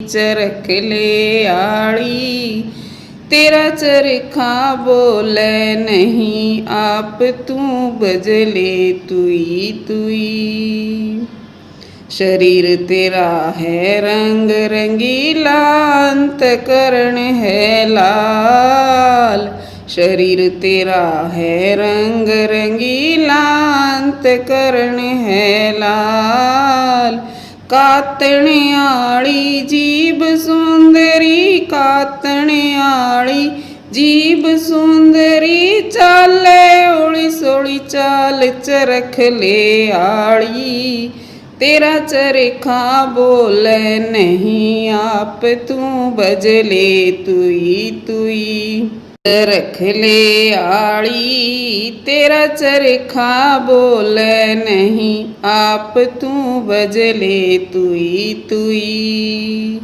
चरख ले आड़ी। तेरा चरखा बोले नहीं, आप तू बजले तुई तुई। शरीर तेरा है रंग रंगीला, अंतकरण है लाल। शरीर तेरा है रंग रंगीला, अंतकरण है लाल। कातने आड़ी जीभ सुंदरी, कातने आड़ी जीभ सुंदरी। चाले ओली सोली चाल, चरख ले आड़ी। तेरा चरखा बोले नहीं, आप तू बजले तुई तुई। चरख ले आड़ी, तेरा चरखा बोले नहीं, आप तू बजले तुई तुई।